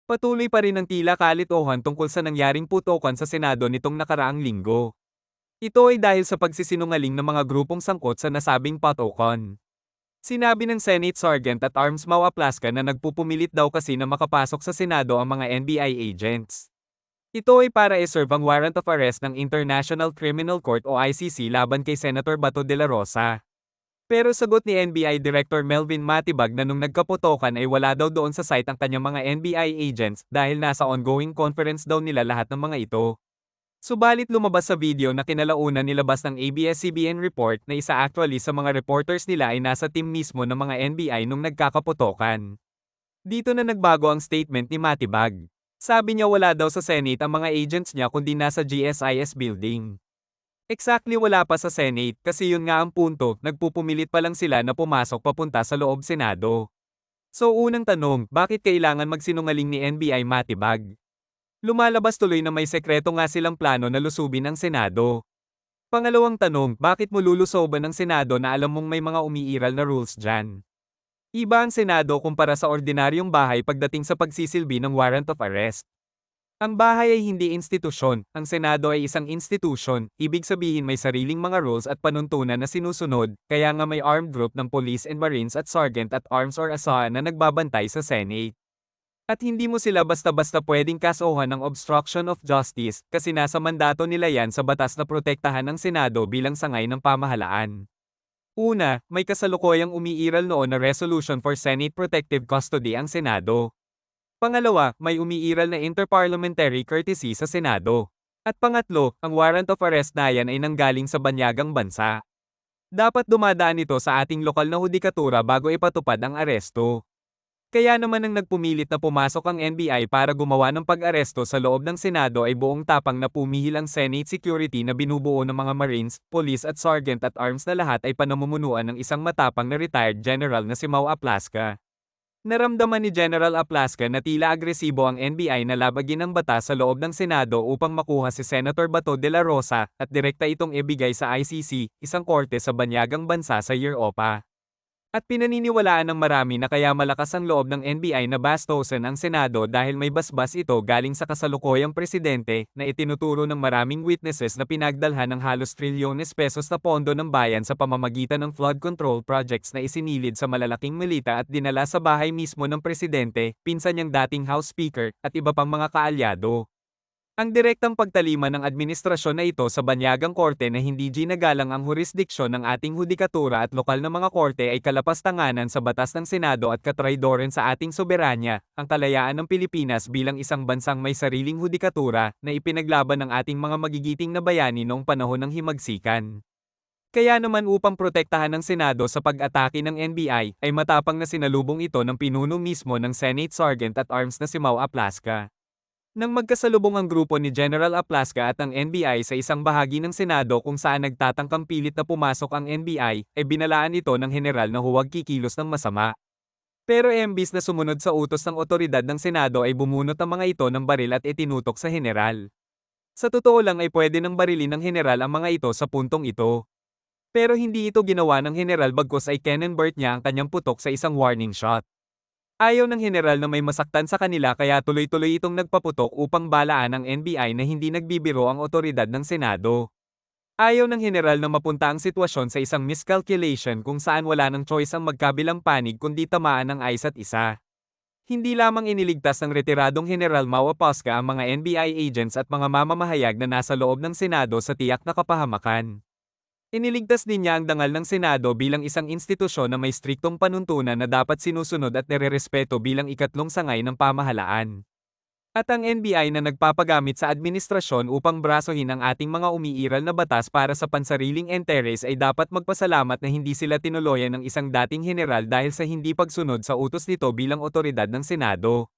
Patuloy pa rin ang tila kalituhan tungkol sa nangyaring putukan sa Senado nitong nakaraang linggo. Ito ay dahil sa pagsisinungaling ng mga grupong sangkot sa nasabing putukan. Sinabi ng Senate Sergeant at Arms Mau Aplaska na nagpupumilit daw kasi na makapasok sa Senado ang mga NBI agents. Ito ay para i-serve ang warrant of arrest ng International Criminal Court o ICC laban kay Senator Bato de la Rosa. Pero sagot ni NBI Director Melvin Matibag na nung nagkaputokan ay wala daw doon sa site ang kanyang mga NBI agents dahil nasa ongoing conference daw nila lahat ng mga ito. Subalit lumabas sa video na kinalaunan nilabas ng ABS-CBN report na isa actually sa mga reporters nila ay nasa team mismo ng mga NBI nung nagkakaputokan. Dito na nagbago ang statement ni Matibag. Sabi niya wala daw sa Senate ang mga agents niya kundi nasa GSIS building. Exactly wala pa sa Senate kasi yun nga ang punto, nagpupumilit pa lang sila na pumasok papunta sa loob Senado. So unang tanong, bakit kailangan magsinungaling ni NBI Matibag? Lumalabas tuloy na may sekreto nga silang plano na lusubin ang Senado. Pangalawang tanong, bakit mo lulusoban ng Senado na alam mong may mga umiiral na rules dyan? Iba ang Senado kumpara sa ordinaryong bahay pagdating sa pagsisilbi ng warrant of arrest. Ang bahay ay hindi institusyon, ang Senado ay isang institusyon, ibig sabihin may sariling mga rules at panuntunan na sinusunod, kaya nga may armed group ng police and marines at sergeant at arms or asahan na nagbabantay sa Senate. At hindi mo sila basta-basta pwedeng kasuhan ng obstruction of justice, kasi nasa mandato nila yan sa batas na protektahan ng Senado bilang sangay ng pamahalaan. Una, may kasalukuyang umiiral noon na Resolution for Senate Protective Custody ang Senado. Pangalawa, may umiiral na interparliamentary courtesy sa Senado. At pangatlo, ang warrant of arrest na yan ay nanggaling sa banyagang bansa. Dapat dumadaan ito sa ating lokal na hudikatura bago ipatupad ang aresto. Kaya naman ang nagpumilit na pumasok ang NBI para gumawa ng pag-aresto sa loob ng Senado ay buong tapang na pumihil ang Senate security na binubuo ng mga Marines, Police at Sergeant at Arms na lahat ay panamumunuan ng isang matapang na retired general na si Mau Aplaska. Naramdaman ni General Aplaska na tila agresibo ang NBI na labagin ang batas sa loob ng Senado upang makuha si Senator Bato de la Rosa at direkta itong ibigay sa ICC, isang korte sa banyagang bansa sa Europa. At pinaniniwalaan ng marami na kaya malakas ang loob ng NBI na bastusin ang Senado dahil may basbas ito galing sa kasalukuyang presidente na itinuturo ng maraming witnesses na pinagdalhan ng halos trilyones pesos na pondo ng bayan sa pamamagitan ng flood control projects na isinilid sa malalaking milita at dinala sa bahay mismo ng presidente, pinsan niyang dating House Speaker, at iba pang mga kaalyado. Ang direktang pagtalima ng administrasyon na ito sa banyagang korte na hindi ginagalang ang jurisdiksyon ng ating hudikatura at lokal na mga korte ay kalapastanganan sa batas ng Senado at katraydoren sa ating soberanya, ang kalayaan ng Pilipinas bilang isang bansang may sariling hudikatura na ipinaglaban ng ating mga magigiting na bayani noong panahon ng himagsikan. Kaya naman upang protektahan ng Senado sa pag-atake ng NBI, ay matapang na sinalubong ito ng pinuno mismo ng Senate Sergeant at Arms na si Mau Aplaska. Nang magkasalubong ang grupo ni General Aplaska at ang NBI sa isang bahagi ng Senado kung saan nagtatangkang pilit na pumasok ang NBI, ay binalaan ito ng general na huwag kikilos ng masama. Pero imbis na sumunod sa utos ng otoridad ng Senado ay bumunot ang mga ito ng baril at itinutok sa general. Sa totoo lang ay pwede nang barilin ng general ang mga ito sa puntong ito. Pero hindi ito ginawa ng general bagkus ay kinonvert niya ang kanyang putok sa isang warning shot. Ayaw ng general na may masaktan sa kanila kaya tuloy-tuloy itong nagpaputok upang balaan ng NBI na hindi nagbibiro ang otoridad ng Senado. Ayaw ng general na mapunta ang sitwasyon sa isang miscalculation kung saan wala ng choice ang magkabilang panig kundi tamaan ng isa't isa. Hindi lamang iniligtas ng retiradong General Mau Aplaska ang mga NBI agents at mga mamamahayag na nasa loob ng Senado sa tiyak na kapahamakan. Iniligtas din niya ang dangal ng Senado bilang isang institusyon na may striktong panuntunan na dapat sinusunod at nirerespeto bilang ikatlong sangay ng pamahalaan. At ang NBI na nagpapagamit sa administrasyon upang brasohin ang ating mga umiiral na batas para sa pansariling interes ay dapat magpasalamat na hindi sila tinuloyan ng isang dating general dahil sa hindi pagsunod sa utos nito bilang otoridad ng Senado.